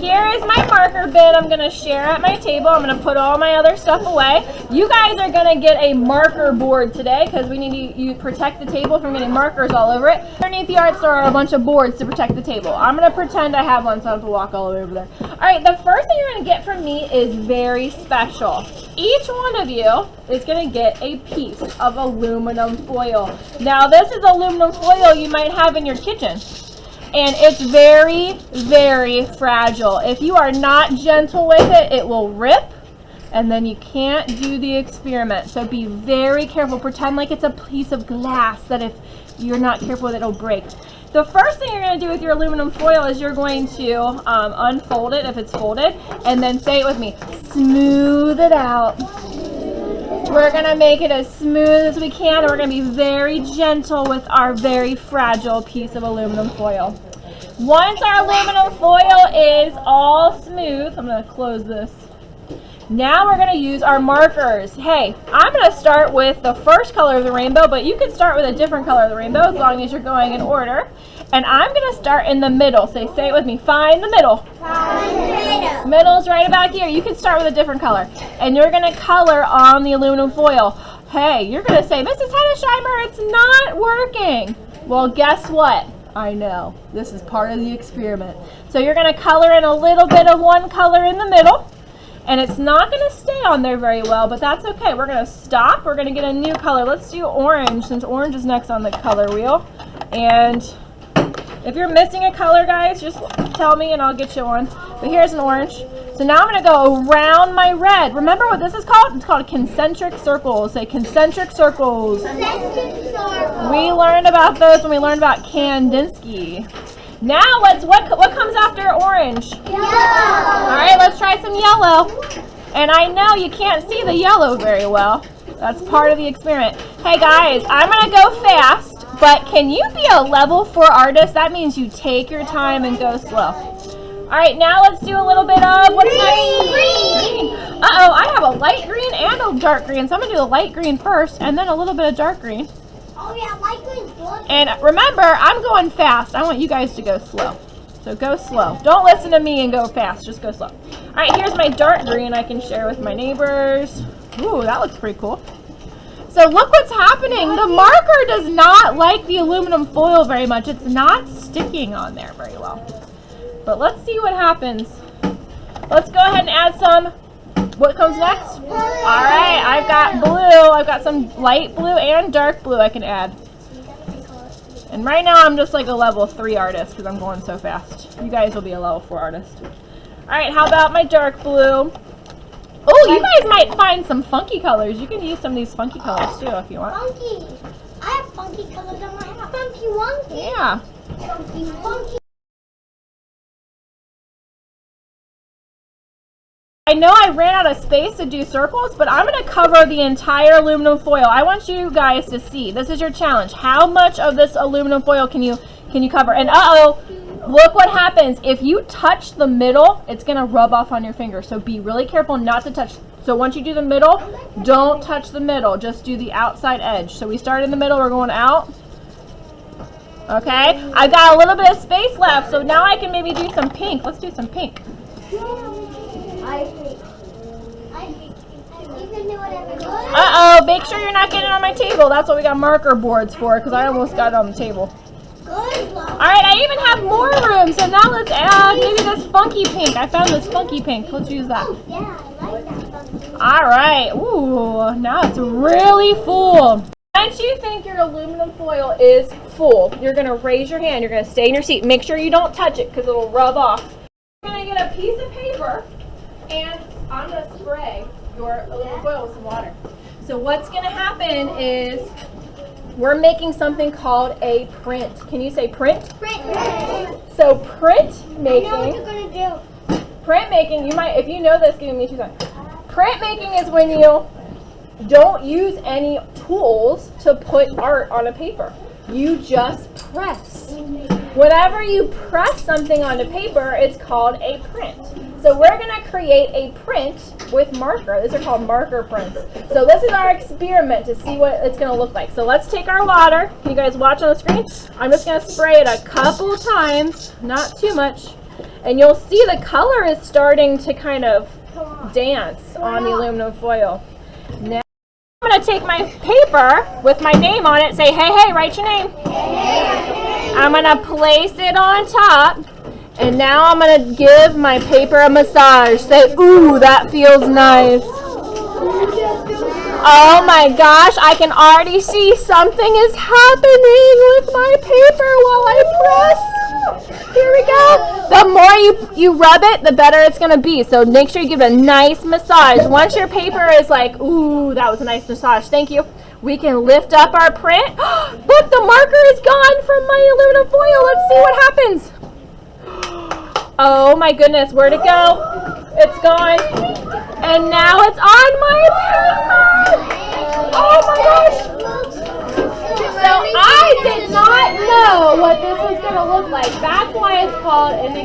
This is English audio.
Here is my marker bin I'm going to share at my table. I'm going to put all my other stuff away. You guys are going to get a marker board today because we need to protect the table from getting markers all over it. Underneath the art store are a bunch of boards to protect the table. I'm going to pretend I have one so I don't have to walk all the way over there. All right, the first thing you're going to get from me is very special. Each one of you is going to get a piece of aluminum foil. Now, this is aluminum foil you might have in your kitchen. And it's very, very fragile. If you are not gentle with it, it will rip, and then you can't do the experiment. So be very careful. Pretend like it's a piece of glass that if you're not careful with it, it'll break. The first thing you're going to do with your aluminum foil is you're going to unfold it if it's folded, and then say it with me, smooth it out. We're going to make it as smooth as we can, and we're going to be very gentle with our very fragile piece of aluminum foil. Once our aluminum foil is all smooth, I'm going to close this. Now we're going to use our markers. Hey, I'm going to start with the first color of the rainbow, but you can start with a different color of the rainbow as long as you're going in order. And I'm going to start in the middle. Say it with me. Find the middle. Find the middle. Middle's right about here. You can start with a different color. And you're going to color on the aluminum foil. Hey, you're going to say, Mrs. Hennesheimer, it's not working. Well, guess what? I know. This is part of the experiment. So you're going to color in a little bit of one color in the middle. And it's not going to stay on there very well, but that's okay. We're going to stop. We're going to get a new color. Let's do orange, since orange is next on the color wheel. And if you're missing a color, guys, just tell me and I'll get you one. But here's an orange. So now I'm going to go around my red. Remember what this is called? It's called concentric circles. Say concentric circles. Concentric circles. We learned about those when we learned about Kandinsky. Now what comes after orange? Yellow. All right, let's try some yellow. And I know you can't see the yellow very well. That's part of the experiment. Hey guys, I'm going to go fast, but can you be a level 4 artist? That means you take your time and go slow. All right, now let's do a little bit of what's next? Green. Uh-oh, I have a light green and a dark green, so I'm going to do the light green first and then a little bit of dark green. Oh yeah, light green's good. And remember, I'm going fast. I want you guys to go slow. So go slow. Don't listen to me and go fast. Just go slow. All right, here's my dark green I can share with my neighbors. Ooh, that looks pretty cool. So look what's happening. The marker does not like the aluminum foil very much. It's not sticking on there very well. But let's see what happens. Let's go ahead and add some. What comes next? All right, I've got blue. I've got some light blue and dark blue I can add. And right now I'm just like a level 3 artist because I'm going so fast. You guys will be a level 4 artist. All right, how about my dark blue? Oh, you guys might find some funky colors. You can use some of these funky colors too if you want. Funky. I have funky colors on my house. Funky wonky. Yeah. Funky funky. I know I ran out of space to do circles, but I'm going to cover the entire aluminum foil. I want you guys to see. This is your challenge. How much of this aluminum foil can you cover? And look what happens. If you touch the middle, it's going to rub off on your finger. So be really careful not to touch. So once you do the middle, don't touch the middle. Just do the outside edge. So we start in the middle. We're going out. Okay. I've got a little bit of space left. So now I can maybe do some pink. Let's do some pink. I hate pink. You can do whatever. Uh-oh, make sure you're not getting on my table. That's what we got marker boards for, because I almost got it on the table. Good luck. All right, I even have more room, so now let's add maybe this funky pink. I found this funky pink. Let's use that. Oh, yeah, I like that funky. All right. Ooh, now it's really full. Once you think your aluminum foil is full, you're going to raise your hand. You're going to stay in your seat. Make sure you don't touch it, because it'll rub off. You're going to get a piece of paper, and I'm going to spray your aluminum foil with some water. So what's going to happen is we're making something called a print. Can you say print? Print. So print making. I know what you're going to do. Print making, you might, if you know this, give me 2 seconds. Print making is when you don't use any tools to put art on a paper. You just press. Whenever you press something onto paper, it's called a print. So we're going to create a print with marker. These are called marker prints. So this is our experiment to see what it's going to look like. So let's take our water. Can you guys watch on the screen? I'm just going to spray it a couple times, not too much. And you'll see the color is starting to kind of dance on the aluminum foil. Now I'm going to take my paper with my name on it, say, hey, write your name. I'm going to place it on top, and now I'm going to give my paper a massage. Say, ooh, that feels nice. Oh my gosh, I can already see something is happening with my paper while I press. Here we go. The more you rub it, the better it's going to be. So make sure you give it a nice massage. Once your paper is like, ooh, that was a nice massage. Thank you. We can lift up our print. Look, the marker is gone from my aluminum foil. Let's see what happens. Oh my goodness, where'd it go? It's gone. And now it's on my paper. Oh my gosh. So I did not know what this was going to look like. That's why it's called an